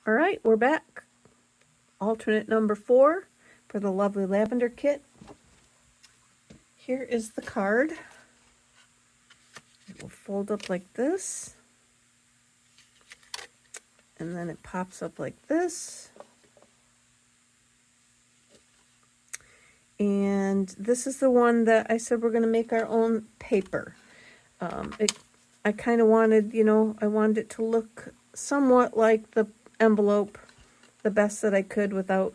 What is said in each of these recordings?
All right, we're back. Alternate number 4 for the lovely Lavender kit. Here is the card. It will fold up like this. And then it pops up like this. And this is the one that I said we're going to make our own paper. I kind of wanted, I wanted it to look somewhat like the envelope, the best that I could without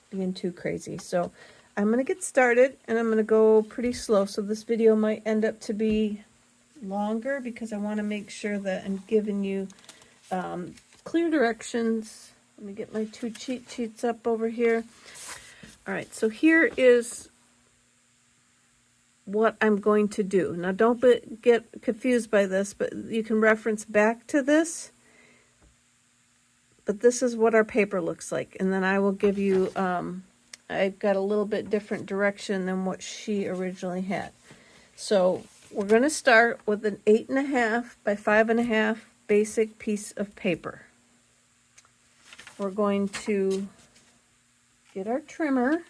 being too crazy. So I'm going to get started, and I'm going to go pretty slow. So this video might end up to be longer because I want to make sure that I'm giving you clear directions. Let me get my 2 cheat sheets up over here. All right, so here is what I'm going to do. Now, don't get confused by this, but you can reference back to this. But this is what our paper looks like. And then I will give you, I've got a little bit different direction than what she originally had. So we're going to start with an 8.5 by 5.5 basic piece of paper. We're going to get our trimmer.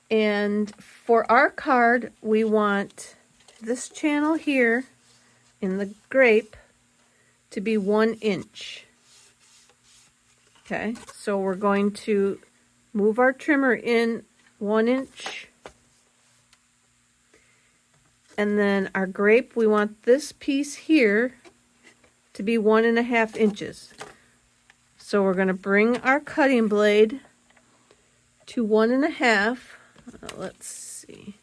And for our card, we want this channel here in the grape to be 1 inch. Okay, so we're going to move our trimmer in 1 inch. And then our grape, we want this piece here to be 1.5 inches. So we're going to bring our cutting blade to 1.5. Let's see.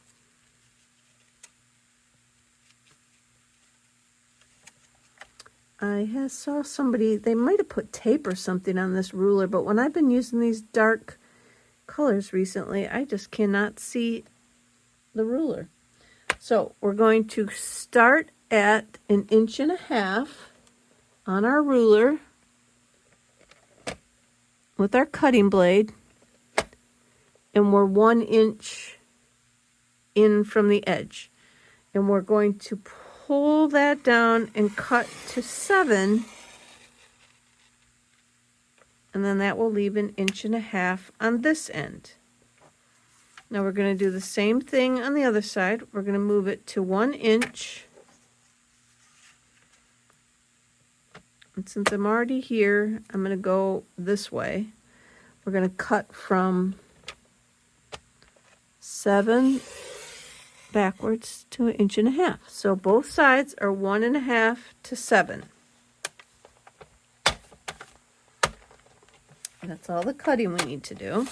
I saw somebody, they might have put tape or something on this ruler, but when I've been using these dark colors recently, I just cannot see the ruler. So we're going to start at 1.5 inches on our ruler with our cutting blade, and we're 1 inch in from the edge. And we're going to pull that down and cut to 7. And then that will leave 1.5 inches on this end. Now we're going to do the same thing on the other side. We're going to move it to 1 inch. And since I'm already here, I'm going to go this way. We're going to cut from 7 backwards to 1.5 inches. So both sides are 1.5 to 7. That's all the cutting we need to do.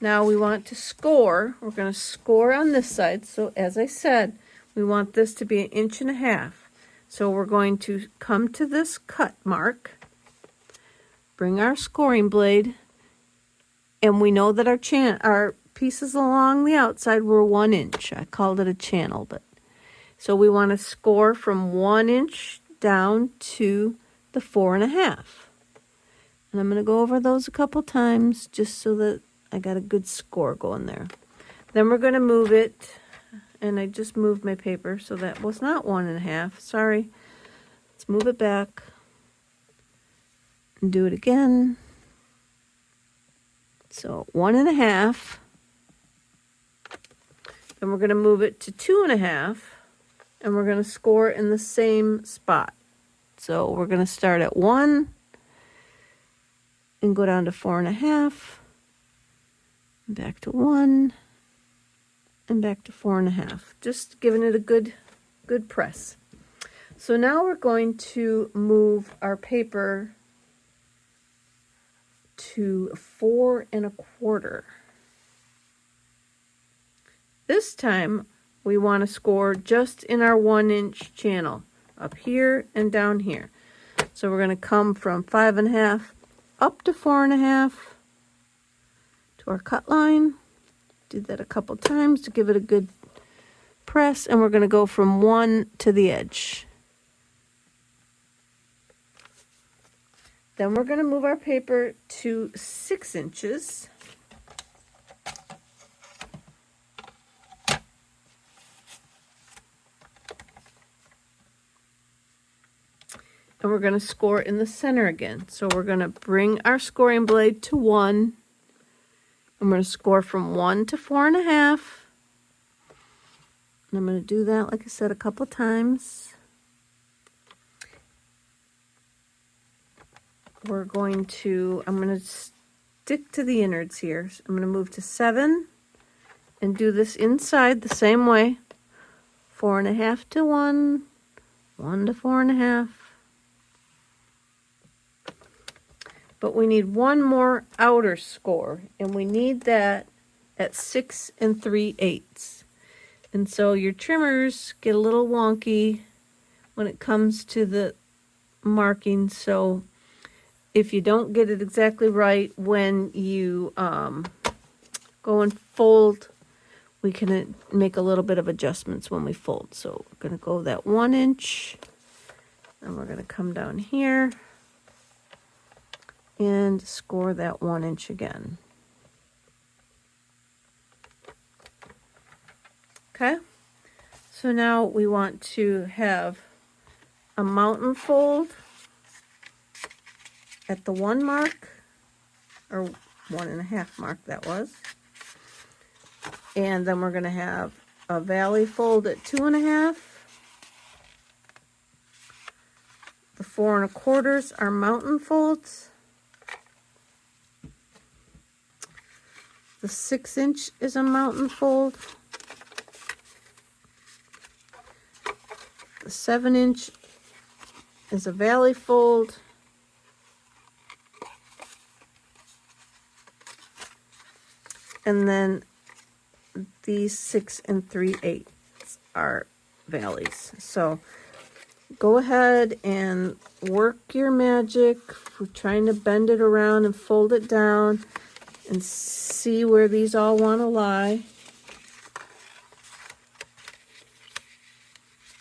Now we want to score. We're going to score on this side. So as I said, we want this to be 1.5 inches. So we're going to come to this cut mark, bring our scoring blade, and we know that our pieces along the outside were 1 inch. I called it a channel, but so we want to score from 1 inch down to the 4.5. And I'm going to go over those a couple times just so that I got a good score going there. Then we're going to move it, and I just moved my paper, so that was not 1.5. Sorry. Let's move it back and do it again. So 1.5. Then we're going to move it to 2.5, and we're going to score in the same spot. So we're going to start at 1 and go down to 4.5, back to 1, and back to 4.5. Just giving it a good press. So now we're going to move our paper to 4.25. This time we want to score just in our 1 inch channel, up here and down here. So we're going to come from 5.5 up to 4.5 to our cut line. Do that a couple times to give it a good press, and we're going to go from 1 to the edge. Then we're going to move our paper to 6 inches. and we're going to score in the center again. So we're going to bring our scoring blade to 1. I'm going to score from 1 to 4.5. And I'm going to do that, like I said, a couple times. I'm going to stick to the innards here. So I'm going to move to 7 and do this inside the same way. 4.5 to 1, 1 to 4.5. But we need one more outer score, and we need that at 6 3/8. And so your trimmers get a little wonky when it comes to the marking. So if you don't get it exactly right when you go and fold, we can make a little bit of adjustments when we fold. So we're going to go that 1 inch, and we're going to come down here and score that 1 inch again. Okay, so now we want to have a mountain fold at the 1 mark, or 1.5 mark that was. And then we're going to have a valley fold at 2.5. The 4 1/4 are mountain folds. The 6 inch is a mountain fold. The 7 inch is a valley fold. And then these 6 3/8 are valleys. So go ahead and work your magic. We're trying to bend it around and fold it down and see where these all want to lie.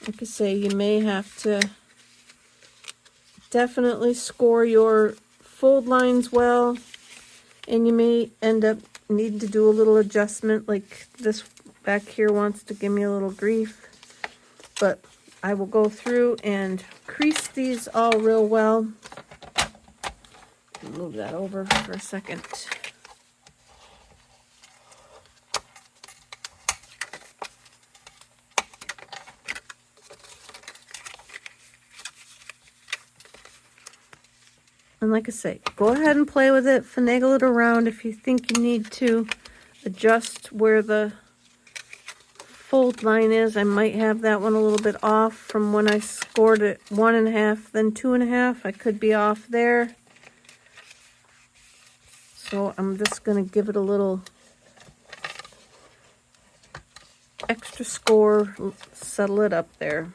Like I say, you may have to definitely score your fold lines well, and you may end up needing to do a little adjustment, like this back here wants to give me a little grief. But I will go through and crease these all real well. Move that over for a second. And like I say, go ahead and play with it, finagle it around if you think you need to adjust where the fold line is. I might have that one a little bit off from when I scored it 1.5, then 2.5. I could be off there. So I'm just going to give it a little extra score, settle it up there.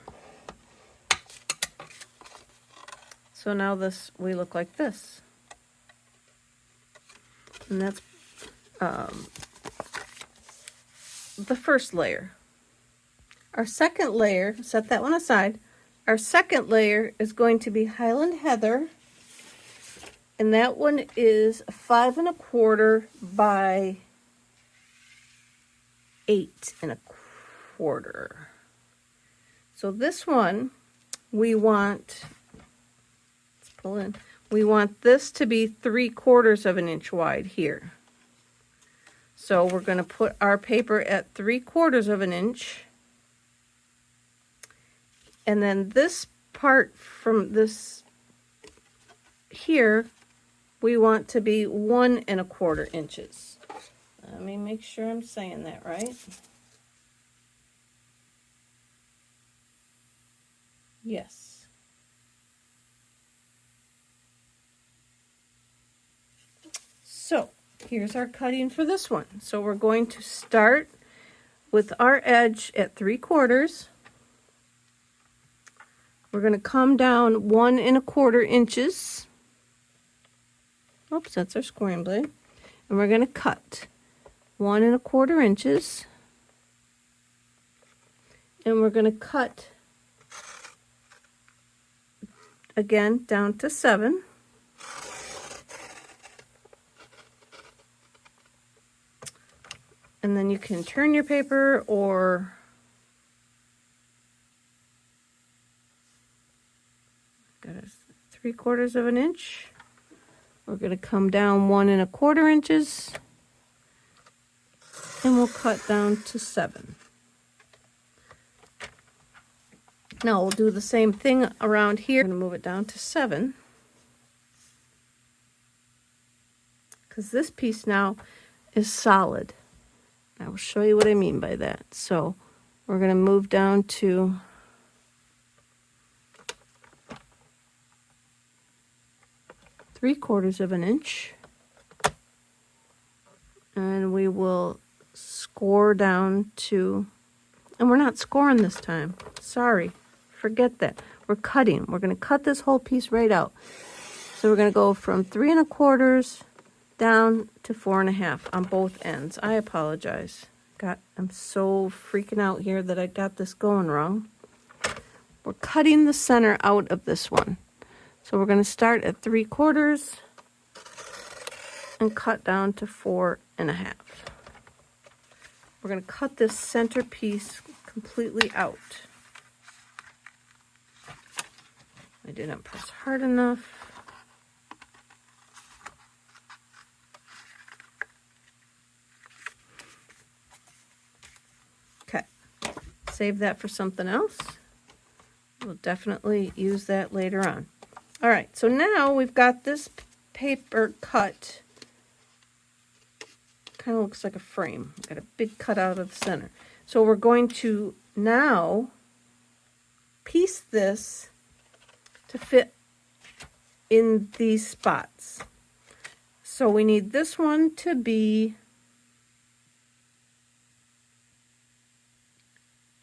So now we look like this. And that's the first layer. Our second layer, set that one aside. Our second layer is going to be Highland Heather. And that one is 5 1/4 by 8 1/4. So this one, we want this to be 3/4 of an inch wide here. So we're going to put our paper at 3/4 of an inch. And then this part from this here, we want to be 1 1/4 inches. Let me make sure I'm saying that right. Yes. So here's our cutting for this one. So we're going to start with our edge at 3/4. We're going to come down 1 1/4 inches. Oops, that's our scoring blade. And we're going to cut 1 1/4 inches. And we're going to cut again down to 7. And then you can turn your paper or got a 3/4 of an inch. We're going to come down 1 1/4 inches, and we'll cut down to 7. Now we'll do the same thing around here. I'm going to move it down to 7, because this piece now is solid. I will show you what I mean by that. So we're going to move down to 3/4 of an inch, and we will score down to, and we're not scoring this time. Sorry, forget that. We're cutting. We're going to cut this whole piece right out. So we're going to go from 3 1/4 down to 4 1/2 on both ends. I apologize. I'm so freaking out here that I got this going wrong. We're cutting the center out of this one. So we're going to start at 3/4 and cut down to 4 1/2. We're going to cut this center piece completely out. I didn't press hard enough. Okay, save that for something else. We'll definitely use that later on. All right, so now we've got this paper cut. Kind of looks like a frame. Got a big cut out of the center. So we're going to now piece this to fit in these spots. So we need this one to be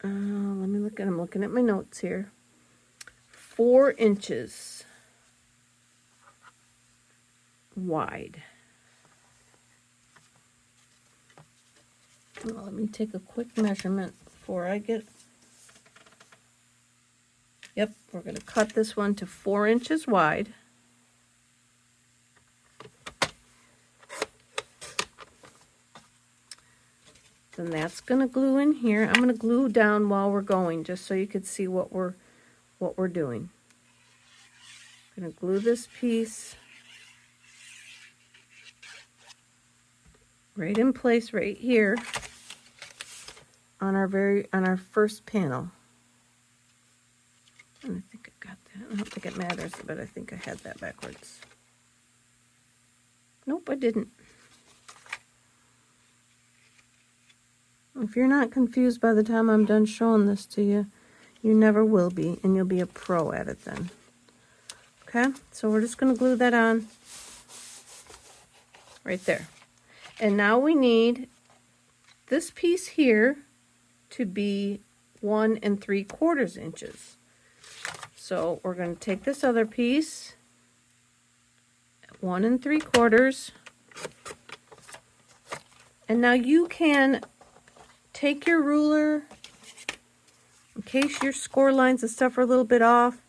let me look at, I'm looking at my notes here. 4 inches wide. Well, let me take a quick measurement before I get. Yep, we're going to cut this one to 4 inches wide. Then that's going to glue in here. I'm going to glue down while we're going, just so you can see what we're doing. I'm going to glue this piece right in place right here on our first panel. And I think I got that. I don't think it matters, but I think I had that backwards. Nope, I didn't. If you're not confused by the time I'm done showing this to you, you never will be, and you'll be a pro at it then. Okay, so we're just going to glue that on right there. And now we need this piece here to be 1 3/4 inches. So we're going to take this other piece, 1 3/4, and now you can take your ruler, in case your score lines and stuff are a little bit off,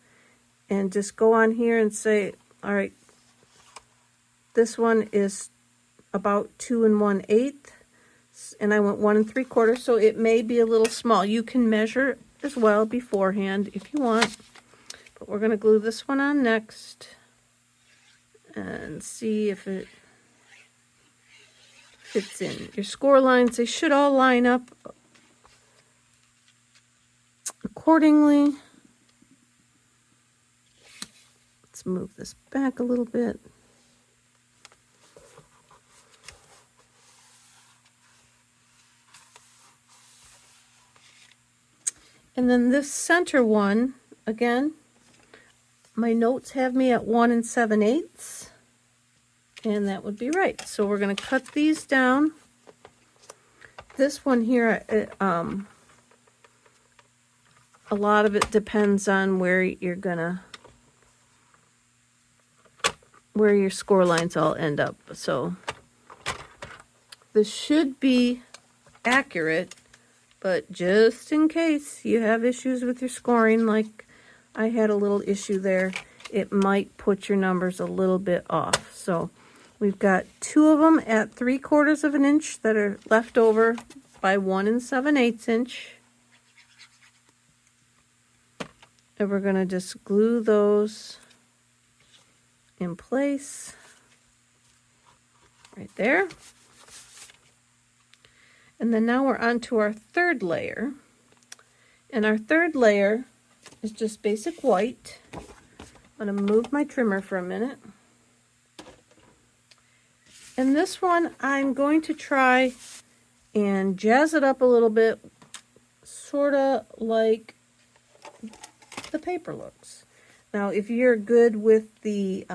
and just go on here and say, all right, this one is about 2 1/8, and I went 1 3/4, so it may be a little small. You can measure as well beforehand if you want, but we're going to glue this one on next and see if it fits in. Your score lines, they should all line up accordingly. Let's move this back a little bit. And then this center one, again, my notes have me at 1 7/8. And that would be right. So we're going to cut these down. This one here, a lot of it depends on where your score lines all end up. So this should be accurate, but just in case you have issues with your scoring, like I had a little issue there, it might put your numbers a little bit off. So we've got 2 of them at 3/4 of an inch that are left over by 1 7/8 inch. And we're going to just glue those in place right there. And then now we're on to our third layer. And our third layer is just basic white. I'm going to move my trimmer for a minute. And this one I'm going to try and jazz it up a little bit, sort of like the paper looks. Now, if you're good with the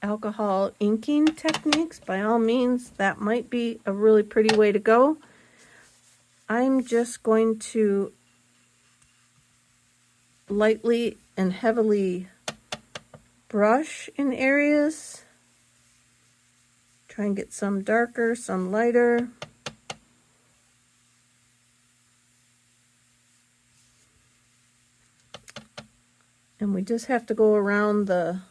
alcohol inking techniques, by all means, that might be a really pretty way to go. I'm just going to lightly and heavily brush in areas. Try and get some darker, some lighter. And we just have to go around the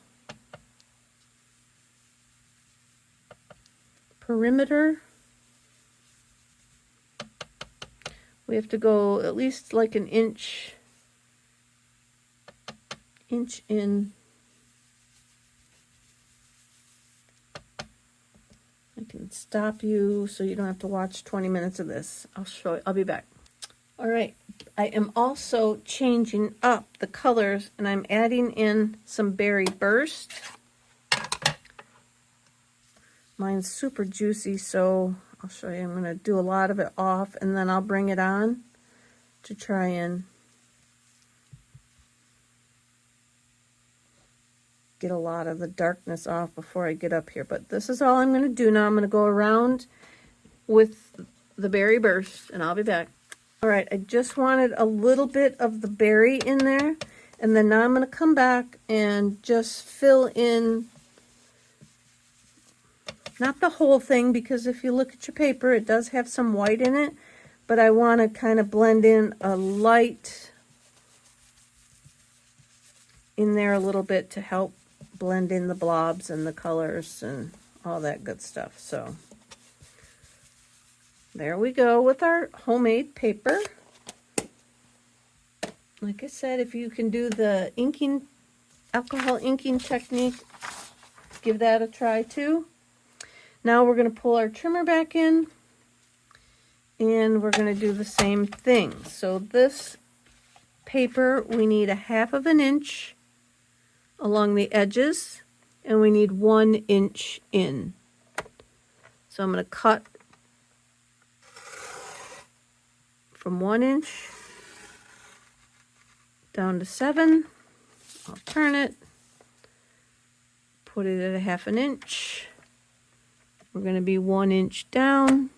perimeter. We have to go at least like an inch in. I can stop you so you don't have to watch 20 minutes of this. I'll show you. I'll be back. All right. I am also changing up the colors, and I'm adding in some Berry Burst. Mine's super juicy, so I'll show you. I'm going to do a lot of it off, and then I'll bring it on to try and get a lot of the darkness off before I get up here. But this is all I'm going to do now. I'm going to go around with the Berry Burst, and I'll be back. All right, I just wanted a little bit of the berry in there, and then now I'm going to come back and just fill in, not the whole thing, because if you look at your paper, it does have some white in it, but I want to kind of blend in a light in there a little bit to help blend in the blobs and the colors and all that good stuff. So there we go with our homemade paper. Like I said, if you can do the inking, alcohol inking technique, give that a try too. Now we're going to pull our trimmer back in, and we're going to do the same thing. So this paper, we need 1/2 inch along the edges, and we need 1 inch in. So I'm going to cut from 1 inch down to 7. I'll turn it, put it at 1/2 inch. We're going to be 1 inch down,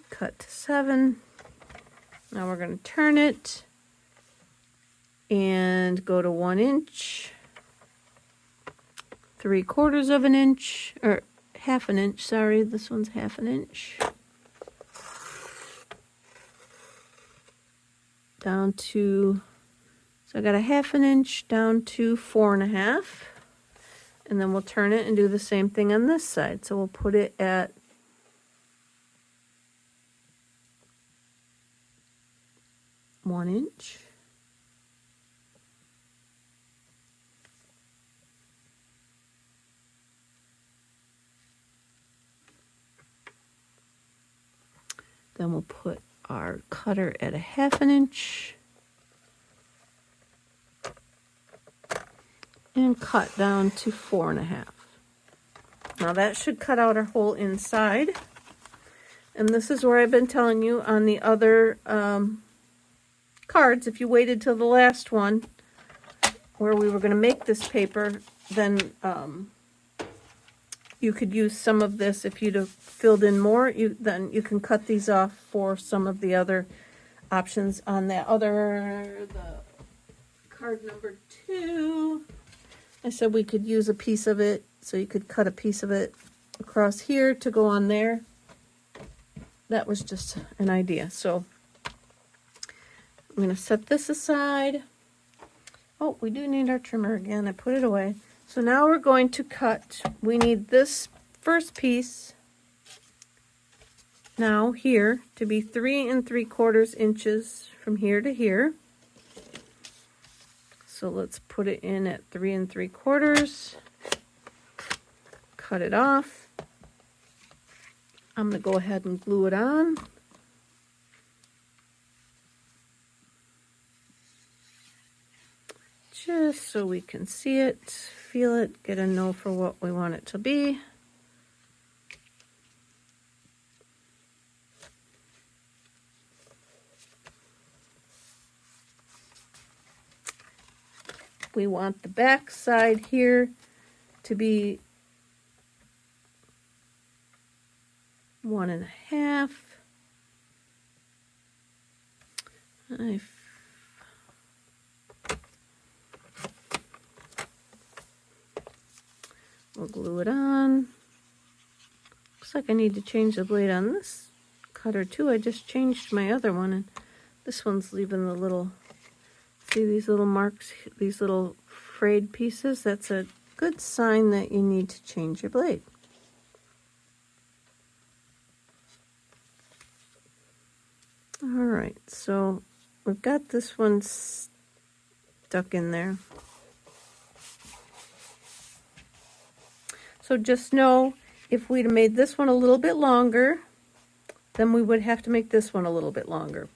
cut to 7. Now we're going to turn it and go to 1 inch, 3/4 inch, or 1/2 inch, sorry, this one's 1/2 inch. Down to, so I got 1/2 inch down to 4.5, and then we'll turn it and do the same thing on this side. So we'll put it at 1 inch. Then we'll put our cutter at 1/2 inch and cut down to 4.5. Now that should cut out our whole inside. And this is where I've been telling you on the other cards, if you waited till the last one where we were going to make this paper, then you could use some of this. If you'd have filled in more, then you can cut these off for some of the other options on that other, the card number 2. I said we could use a piece of it, so you could cut a piece of it across here to go on there. That was just an idea. So I'm going to set this aside. Oh, we do need our trimmer again. I put it away. So now we're going to cut. We need this first piece now here to be 3 3/4 inches from here to here. So let's put it in at 3 3/4. Cut it off. I'm going to go ahead and glue it on. Just so we can see it, feel it, get a know for what we want it to be. We want the back side here to be 1 1/2. We'll glue it on. Looks like I need to change the blade on this cutter too. I just changed my other one, and this one's leaving the little, see these little marks, these little frayed pieces? That's a good sign that you need to change your blade. All right, so we've got this one stuck in there. So just know, if we'd have made this one a little bit longer, then we would have to make this one a little bit longer.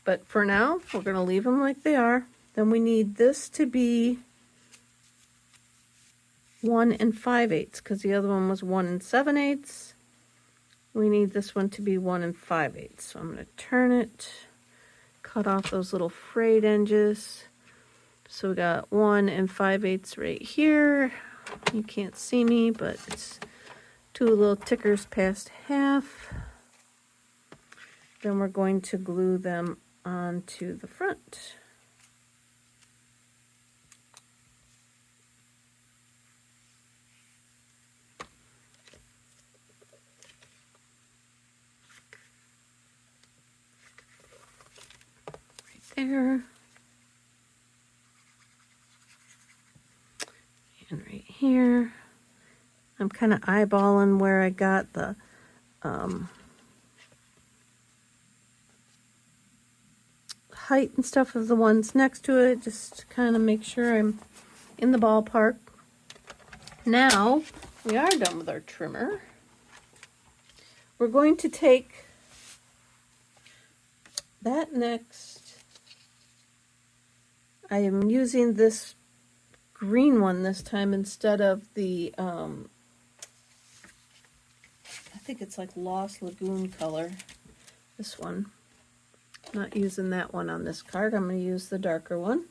But for now, we're going to leave them like they are. Then we need this to be 1 5/8, because the other one was 1 7/8. We need this one to be 1 5/8. So I'm going to turn it, cut off those little frayed edges. So we got 1 5/8 right here. You can't see me, but it's 2 little tickers past half. Then we're going to glue them onto the front. Right there. And right here. I'm kind of eyeballing where I got the height and stuff of the ones next to it, just to kind of make sure I'm in the ballpark. Now we are done with our trimmer. We're going to take that next. I am using this green one this time instead of the I think it's like Lost Lagoon color, this one. Not using that one on this card. I'm going to use the darker one,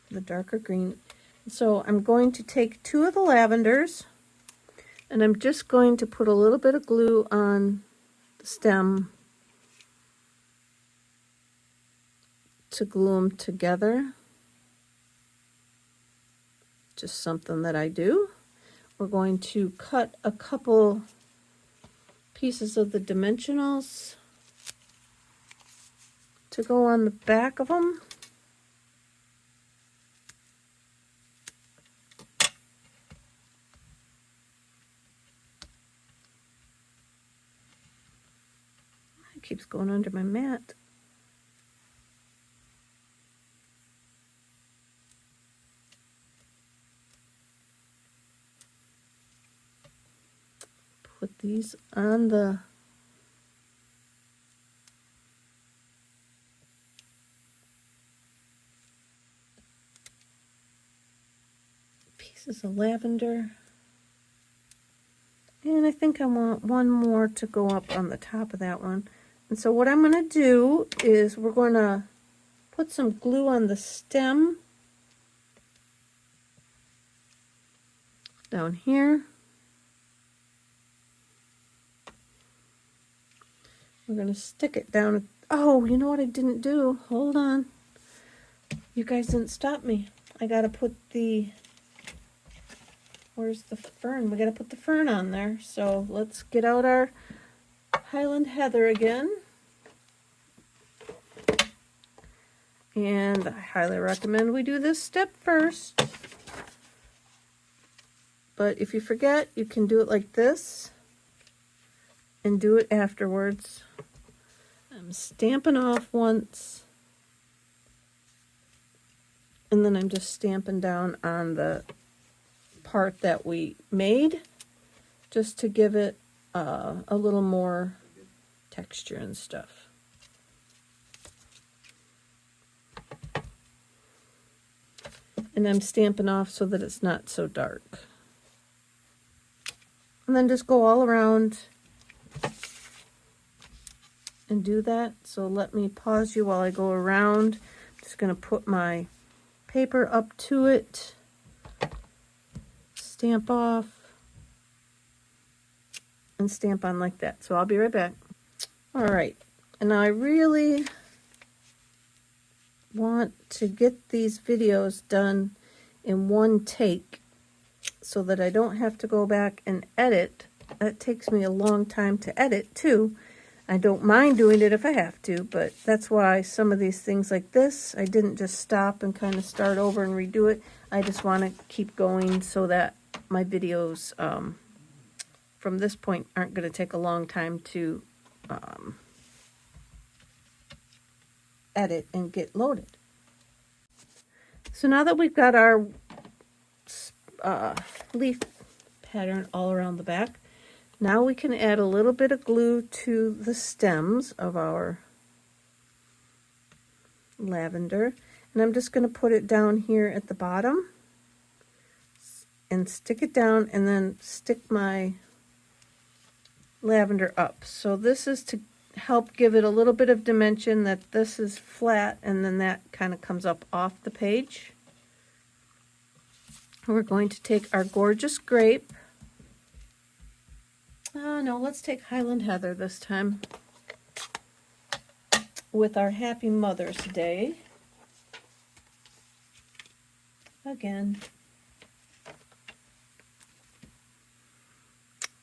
the darker green. So I'm going to take 2 of the lavenders, and I'm just going to put a little bit of glue on the stem to glue them together. Just something that I do. We're going to cut a couple pieces of the dimensionals to go on the back of them. It keeps going under my mat. Put these on the pieces of lavender. And I think I want one more to go up on the top of that one. And so what I'm going to do is we're going to put some glue on the stem down here. We're going to stick it down. Oh, you know what I didn't do? Hold on. You guys didn't stop me. I got to put the, where's the fern? We got to put the fern on there. So let's get out our Highland Heather again. And I highly recommend we do this step first. But if you forget, you can do it like this and do it afterwards. I'm stamping off once. And then I'm just stamping down on the part that we made, just to give it a little more texture and stuff. And I'm stamping off so that it's not so dark. And then just go all around and do that. So let me pause you while I go around. I'm just going to put my paper up to it, stamp off, and stamp on like that. So I'll be right back. All right, and I really want to get these videos done in one take so that I don't have to go back and edit. That takes me a long time to edit too. I don't mind doing it if I have to, but that's why some of these things like this, I didn't just stop and kind of start over and redo it. I just want to keep going so that my videos from this point aren't going to take a long time to edit and get loaded. So now that we've got our leaf pattern all around the back, now we can add a little bit of glue to the stems of our lavender. And I'm just going to put it down here at the bottom and stick it down, and then stick my lavender up. So this is to help give it a little bit of dimension, that this is flat and then that kind of comes up off the page. We're going to take our gorgeous grape. No, let's take Highland Heather this time with our Happy Mother's Day. Again.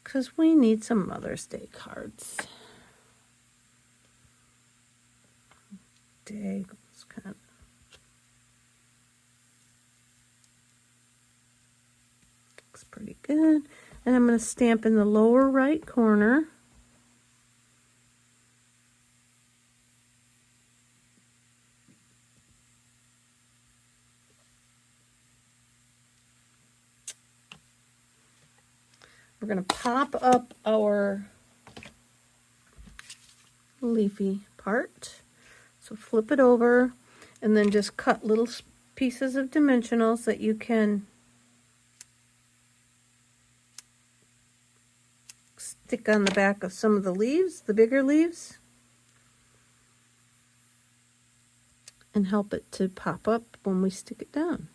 Because we need some Mother's Day cards. Day goes kind of. Looks pretty good. And I'm going to stamp in the lower right corner. We're going to pop up our leafy part. So flip it over and then just cut little pieces of dimensionals that you can stick on the back of some of the leaves, the bigger leaves, and help it to pop up when we stick it down.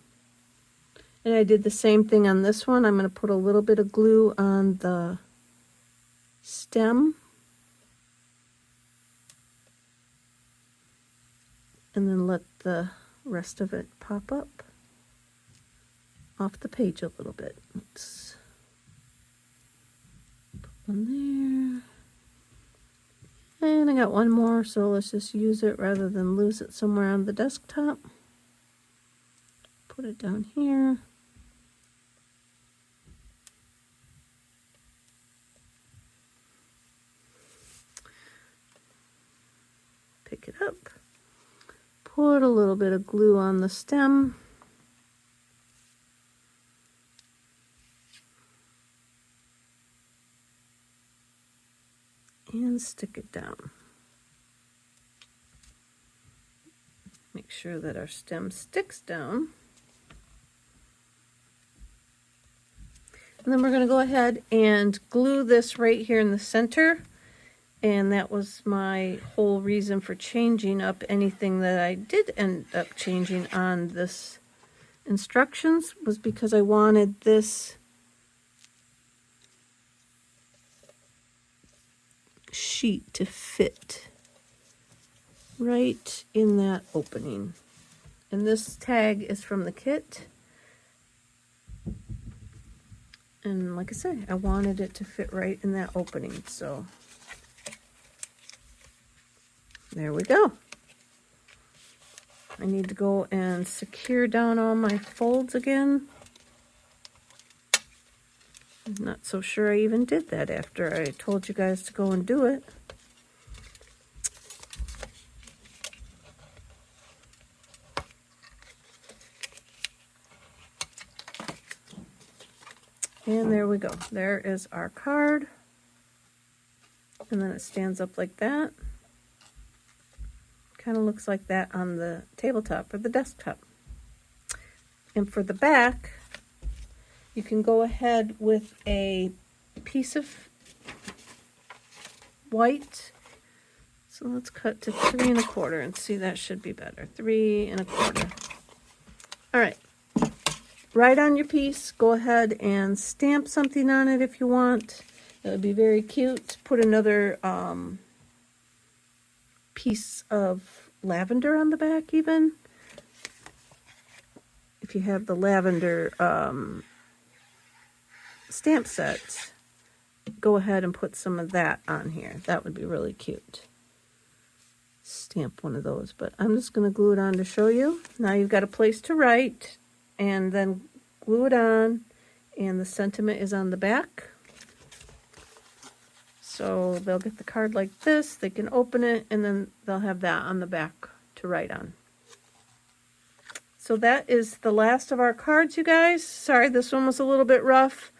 And I did the same thing on this one. I'm going to put a little bit of glue on the stem. And then let the rest of it pop up off the page a little bit. Oops. Put one there. And I got one more, so let's just use it rather than lose it somewhere on the desktop. Put it down here. Pick it up. Put a little bit of glue on the stem. And stick it down. Make sure that our stem sticks down. And then we're going to go ahead and glue this right here in the center. And that was my whole reason for changing up anything that I did end up changing on this instructions, was because I wanted this sheet to fit right in that opening. And this tag is from the kit. And like I said, I wanted it to fit right in that opening, so there we go. I need to go and secure down all my folds again. I'm not so sure I even did that after I told you guys to go and do it. And there we go. There is our card. And then it stands up like that. Kind of looks like that on the tabletop or the desktop. And for the back, you can go ahead with a piece of white. So let's cut to 3 1/4 and see, that should be better. 3 1/4. All right. Write on your piece. Go ahead and stamp something on it if you want. It would be very cute. Put another piece of lavender on the back even. If you have the lavender stamp set, go ahead and put some of that on here. That would be really cute. Stamp one of those, but I'm just going to glue it on to show you. Now you've got a place to write, and then glue it on, and the sentiment is on the back. So they'll get the card like this, they can open it, and then they'll have that on the back to write on. So that is the last of our cards, you guys. Sorry, this one was a little bit rough.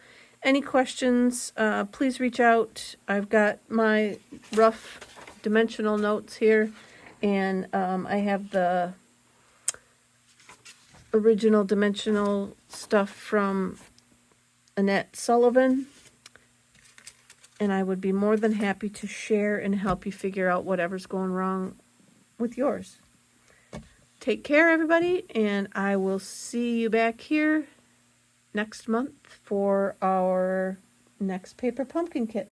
Any questions, please reach out. I've got my rough dimensional notes here, and I have the original dimensional stuff from Annette Sullivan, and I would be more than happy to share and help you figure out whatever's going wrong with yours. Take care, everybody, and I will see you back here next month for our next paper pumpkin kit.